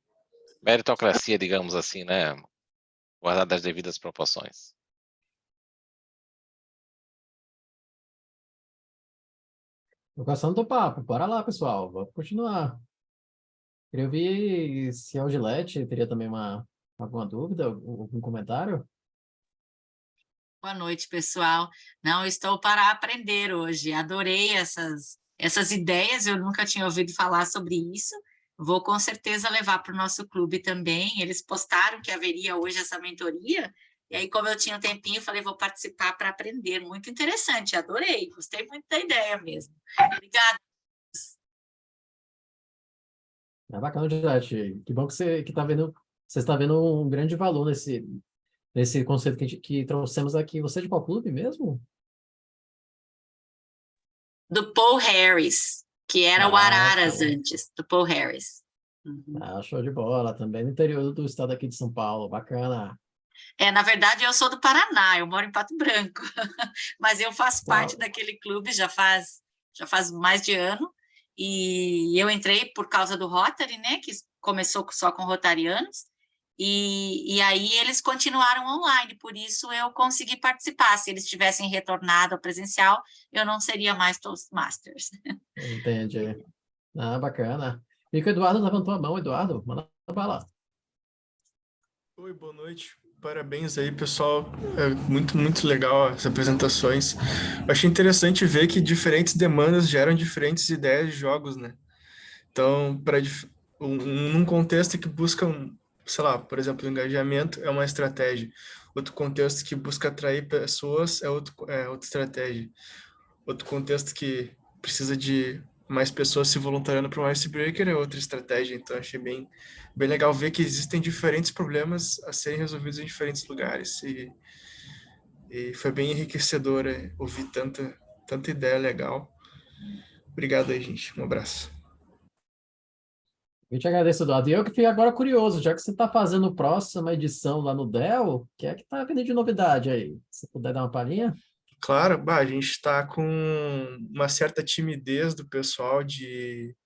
Meritocracia, digamos assim, né? Guardada as devidas proporções. Tô gostando do papo. Bora lá, pessoal. Vamos continuar. Queria ouvir se a Gilete teria também alguma dúvida, algum comentário. Boa noite, pessoal. Não, estou para aprender hoje. Adorei essas ideias, eu nunca tinha ouvido falar sobre isso. Vou com certeza levar para o nosso clube também. Eles postaram que haveria hoje essa mentoria, e aí, como eu tinha um tempinho, eu falei, vou participar para aprender. Muito interessante, adorei, gostei muito da ideia mesmo. Obrigada. É bacana, Juliette. Que bom que você está vendo um grande valor nesse conceito que trouxemos aqui. Você é de qual clube mesmo? Do Paul Harris, que era o Araras show. antes, do Paul Harris. Uhum. Show de bola. Também no interior do estado aqui de São Paulo. Bacana. Na verdade, eu sou do Paraná, eu moro em Pato Branco, mas eu faço parte Uau. daquele clube já faz mais de ano, e eu entrei por causa do Rotary, né, que começou só com rotarianos, e aí eles continuaram online, por isso eu consegui participar. Se eles tivessem retornado ao presencial, eu não seria mais Toastmasters. Entendi. Bacana. E que o Eduardo levantou a mão. Eduardo, manda bala. Oi, boa noite. Parabéns aí, pessoal. É muito, muito legal as apresentações. Eu achei interessante ver que diferentes demandas geram diferentes ideias de jogos, né? Então, para num contexto que busca, sei lá, por exemplo, o engajamento é uma estratégia. Outro contexto que busca atrair pessoas é outra estratégia. Outro contexto que precisa de mais pessoas se voluntariando para um icebreaker é outra estratégia. Então, achei bem legal ver que existem diferentes problemas a serem resolvidos em diferentes lugares. E foi bem enriquecedor ouvir tanta ideia legal. Obrigado aí, gente. Um abraço. Eu te agradeço, Eduardo. E eu que fiquei agora curioso, já que você está fazendo a próxima edição lá no Dell, o que é que está vindo de novidade aí? Se puder dar uma palhinha? Claro, a gente está com uma certa timidez do pessoal de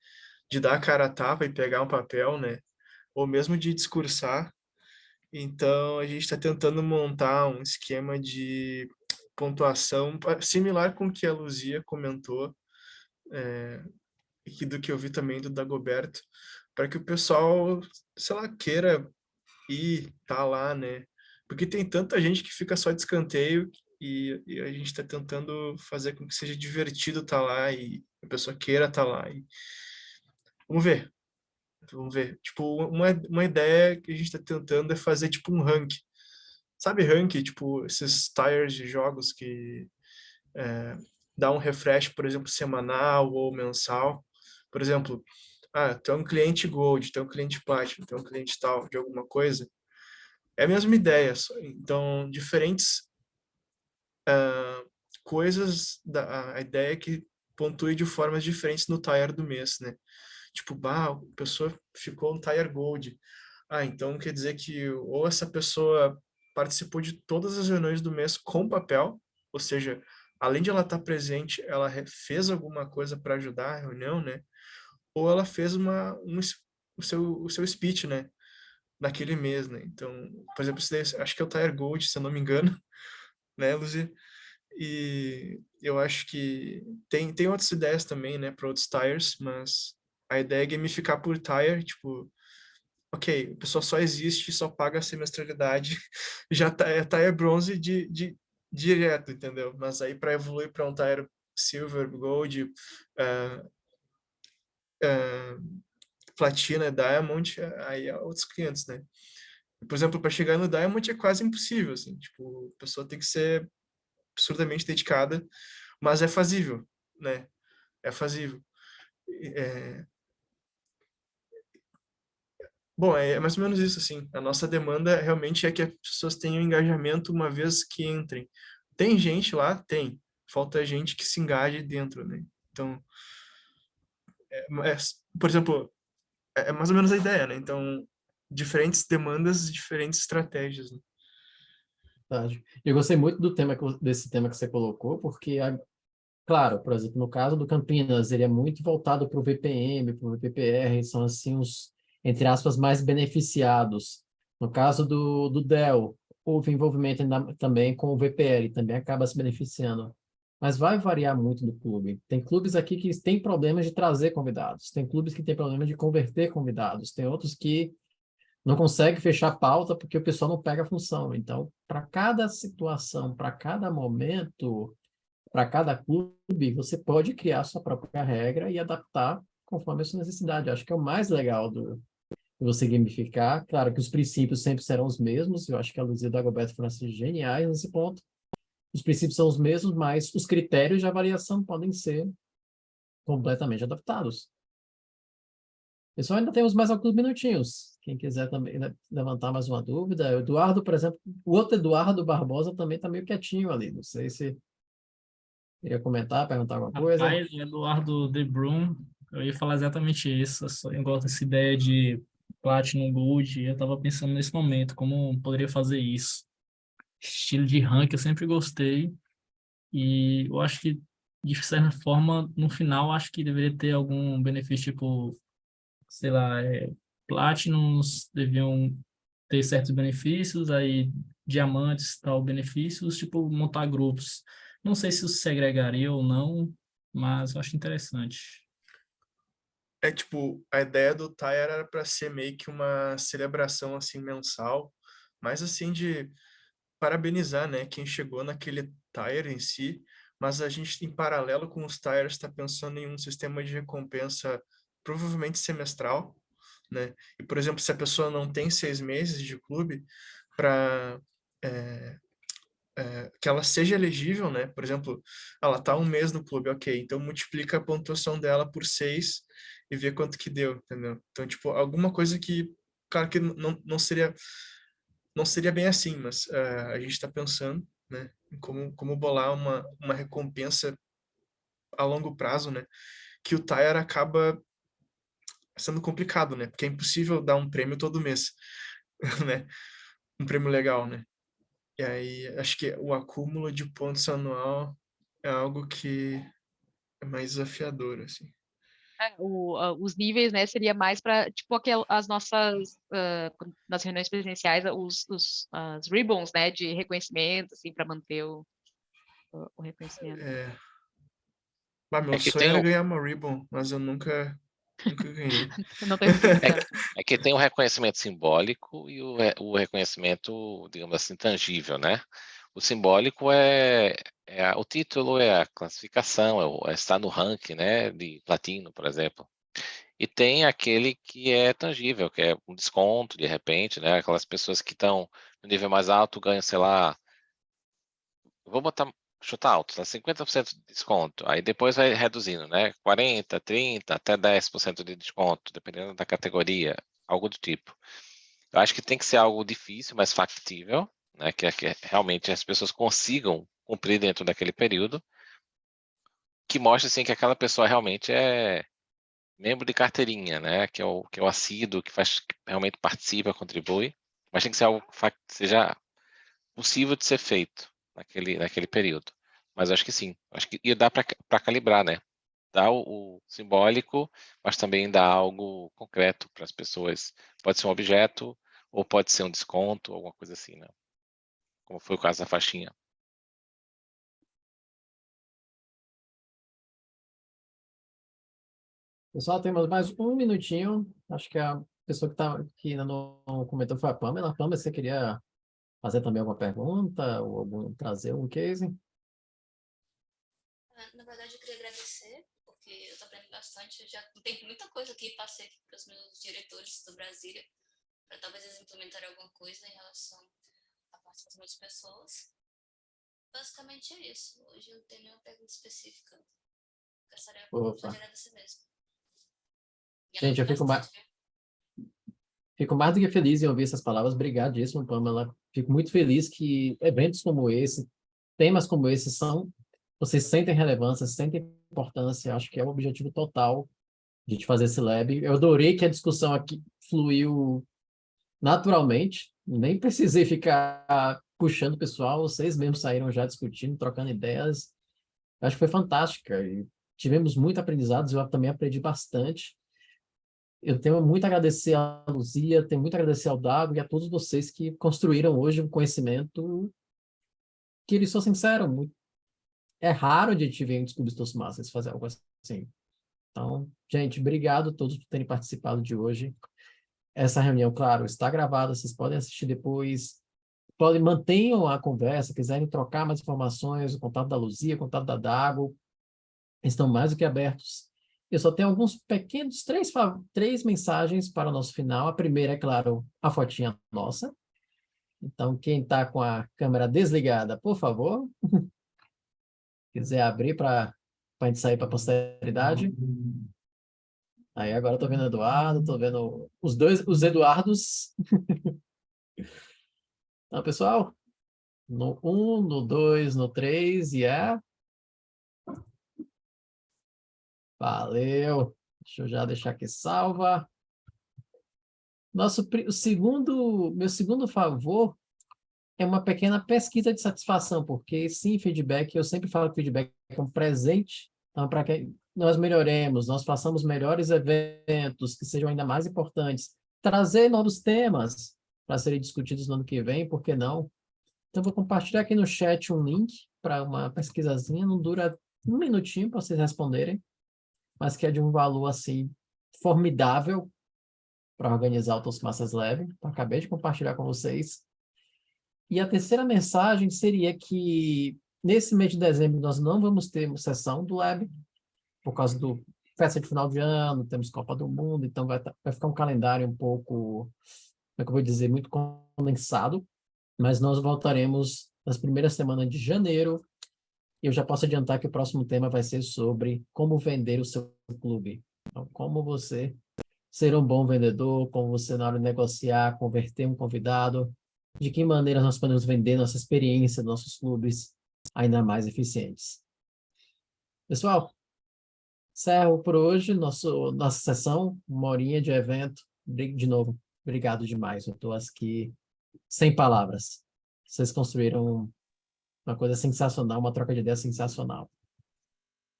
dar a cara a tapa e pegar um papel, né? Ou mesmo de discursar. Então, a gente está tentando montar um esquema de pontuação similar com o que a Luzia comentou, e do que eu vi também do Dagoberto, para que o pessoal, sei lá, queira ir, tá lá, né? Porque tem tanta gente que fica só de escanteio e a gente está tentando fazer com que seja divertido estar lá e a pessoa queira estar lá. Vamos ver. Vamos ver. Tipo, uma ideia que a gente está tentando é fazer tipo um ranking. Sabe ranking? Tipo, esses tires de jogos que dá um refresh, por exemplo, semanal ou mensal. Por exemplo, tu é um cliente Gold, tu é um cliente Platinum, tu é um cliente tal, de alguma coisa. É a mesma ideia, então diferentes coisas, a ideia é que pontue de formas diferentes no tire do mês, né? Tipo, a pessoa ficou no tire Gold. Então quer dizer que ou essa pessoa participou de todas as reuniões do mês com papel, ou seja, além de ela estar presente, ela fez alguma coisa para ajudar a reunião, né? Ou ela fez o seu speech, né? Naquele mês, né? Então, por exemplo, acho que é o Tire Gold, se eu não me engano, né, Luzi? E eu acho que tem outras ideias também, né, para outros tires, mas a ideia é gamificar por tire, tipo, ok, o pessoal só existe, só paga a semestralidade, já é tire bronze direto, entendeu? Mas aí para evoluir para um tire silver, gold, platina, diamond, aí é outros clientes, né? Por exemplo, para chegar no diamond é quase impossível, assim, tipo, a pessoa tem que ser absurdamente dedicada, mas é fazível, né? É fazível. Bom, é mais ou menos isso, assim. A nossa demanda realmente é que as pessoas tenham engajamento uma vez que entrem. Tem gente lá? Tem. Falta gente que se engaje dentro, né? Então, por exemplo, é mais ou menos a ideia, né? Então, diferentes demandas, diferentes estratégias, né? Verdade. Eu gostei muito desse tema que você colocou, porque, claro, por exemplo, no caso do Campinas, ele é muito voltado para o VPM, para o VPPR, são, assim, os, entre aspas, mais beneficiados. No caso do Dell, houve envolvimento também com o VPL, também acaba se beneficiando. Mas vai variar muito do clube. Tem clubes aqui que têm problemas de trazer convidados, tem clubes que têm problemas de converter convidados, tem outros que não consegue fechar a pauta porque o pessoal não pega a função. Então, para cada situação, para cada momento, para cada clube, você pode criar sua própria regra e adaptar conforme a sua necessidade. Acho que é o mais legal de você gamificar. Claro que os princípios sempre serão os mesmos, eu acho que a Luzia e o Dagoberto foram assim, geniais nesse ponto. Os princípios são os mesmos, mas os critérios de avaliação podem ser completamente adaptados. Pessoal, ainda temos mais alguns minutinhos. Quem quiser também levantar mais uma dúvida. O Eduardo, por exemplo, o outro Eduardo Barbosa também está meio quietinho ali. Não sei se queria comentar, perguntar alguma coisa. Rapaz, Eduardo De Brum, eu ia falar exatamente isso. Eu gosto dessa ideia de Platinum Gold. Eu estava pensando nesse momento, como poderia fazer isso. Estilo de rank eu sempre gostei. E eu acho que, de certa forma, no final, acho que deveria ter algum benefício, tipo, sei lá, Platinums deviam ter certos benefícios, aí diamantes, tal, benefícios, tipo, montar grupos. Não sei se isso segregaria ou não, mas eu acho interessante. É tipo, a ideia do Tyre era para ser meio que uma celebração assim mensal, mas assim de parabenizar, né, quem chegou naquele Tyre em si, mas a gente em paralelo com os Tyres está pensando em um sistema de recompensa provavelmente semestral, né? E por exemplo, se a pessoa não tem 6 meses de clube, para que ela seja elegível, né? Por exemplo, ela tá 1 mês no clube, ok, então multiplica a pontuação dela por 6 e vê quanto que deu, entendeu? Então, tipo, alguma coisa que, claro que não seria bem assim, mas a gente está pensando, né, em como bolar uma recompensa a longo prazo, né? Que o Tyre acaba sendo complicado, né? Porque é impossível dar um prêmio todo mês, né? Um prêmio legal, né? E aí, acho que o acúmulo de pontos anual é algo que é mais desafiador, assim. Os níveis, né, seria mais para, tipo, as nossas, nas reuniões presenciais, as ribbons, né, de reconhecimento, assim, para manter o reconhecimento. Meu que sonho tem era o, ganhar uma Ribbon, mas eu nunca ganhei. Não tem sido tanto. é que tem o reconhecimento simbólico e o reconhecimento, digamos assim, tangível, né? O simbólico o título, é a classificação, é estar no ranking, né, de platino, por exemplo. E tem aquele que é tangível, que é um desconto, de repente, né? Aquelas pessoas que estão no nível mais alto ganham, sei lá, vou chutar alto, tá? 50% de desconto. Aí depois vai reduzindo, né? 40, 30, até 10% de desconto, dependendo da categoria, algo do tipo. Eu acho que tem que ser algo difícil, mas factível, né? Que realmente as pessoas consigam cumprir dentro daquele período, que mostre assim que aquela pessoa realmente é membro de carteirinha, né? Que é o assíduo, que realmente participa, contribui, mas tem que ser algo que seja possível de ser feito naquele período. Mas acho que sim, acho que dá para calibrar, né? Dá o simbólico, mas também dá algo concreto para as pessoas. Pode ser um objeto, ou pode ser um desconto, alguma coisa assim, né? Como foi o caso da faixinha. Pessoal, temos mais um minutinho. Acho que a pessoa que ainda não comentou foi a Pamela. Pamela, você queria fazer também alguma pergunta ou trazer um case? Na verdade, eu queria agradecer, porque eu estou aprendendo bastante. Eu já tem muita coisa que passei aqui para os meus diretores do Brasília, para talvez eles implementarem alguma coisa em relação à participação das pessoas. Basicamente é isso. Hoje eu não tenho nenhuma pergunta específica. Gostaria de agradecer mesmo. Gente, eu fico mais do que feliz em ouvir essas palavras. Obrigadíssimo, Pamela. Fico muito feliz que eventos como esse, temas como esse vocês sentem relevância, sentem importância. Acho que é o objetivo total de a gente fazer esse lab. Eu adorei que a discussão aqui fluiu naturalmente. Nem precisei ficar puxando o pessoal. Vocês mesmos saíram já discutindo, trocando ideias. Acho que foi fantástica. E tivemos muito aprendizados. Eu também aprendi bastante. Eu tenho muito a agradecer à Luzia, tenho muito a agradecer ao Dago e a todos vocês que construíram hoje um conhecimento que, eles são sinceros, é raro de a gente ver em clubes Toastmasters fazer algo assim. Então, gente, obrigado a todos por terem participado de hoje. Essa reunião, claro, está gravada, vocês podem assistir depois. podem mantenham a conversa, quiserem trocar mais informações, o contato da Luzia, o contato da Dago, estão mais do que abertos. Eu só tenho alguns pequenos, três mensagens para o nosso final. A primeira, é claro, a fotinha nossa. Então, quem está com a câmera desligada, por favor, quiser abrir para a gente sair para a posteridade. Aí agora eu estou vendo o Eduardo, estou vendo os Eduardos. Então, pessoal, no 1, no 2, no 3, e é... Valeu! Deixa eu já deixar aqui salva. Meu segundo favor é uma pequena pesquisa de satisfação, porque sim, feedback, eu sempre falo que feedback é um presente, então para que nós melhoremos, nós façamos melhores eventos, que sejam ainda mais importantes, trazer novos temas para serem discutidos no ano que vem, por que não? Então, vou compartilhar aqui no chat um link para uma pesquisazinha, não dura um minutinho para vocês responderem, mas que é de um valor, assim, formidável para organizar o Toastmasters Lab. Acabei de compartilhar com vocês. E a terceira mensagem seria que, nesse mês de dezembro, nós não vamos ter uma sessão do Lab, por causa do festa de final de ano, temos Copa do Mundo, então vai ficar um calendário um pouco, como é que eu vou dizer, muito condensado, mas nós voltaremos nas primeiras semanas de janeiro. Eu já posso adiantar que o próximo tema vai ser sobre como vender o seu clube. Então, como você ser um bom vendedor, como você, na hora de negociar, converter um convidado, de que maneira nós podemos vender nossa experiência, nossos clubes ainda mais eficientes. Pessoal, encerro por hoje nossa sessão, 1 horinha de evento. De novo, obrigado demais. Eu estou aqui sem palavras. Vocês construíram uma coisa sensacional, uma troca de ideias sensacional.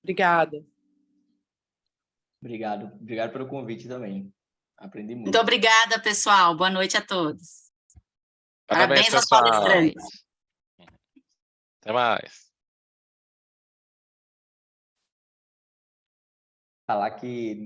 Obrigada. Obrigado pelo convite também. Aprendi muito. Muito obrigada, pessoal. Boa noite a todos. Parabéns, Parabéns aos pessoal. palestrantes. Até mais. Falar que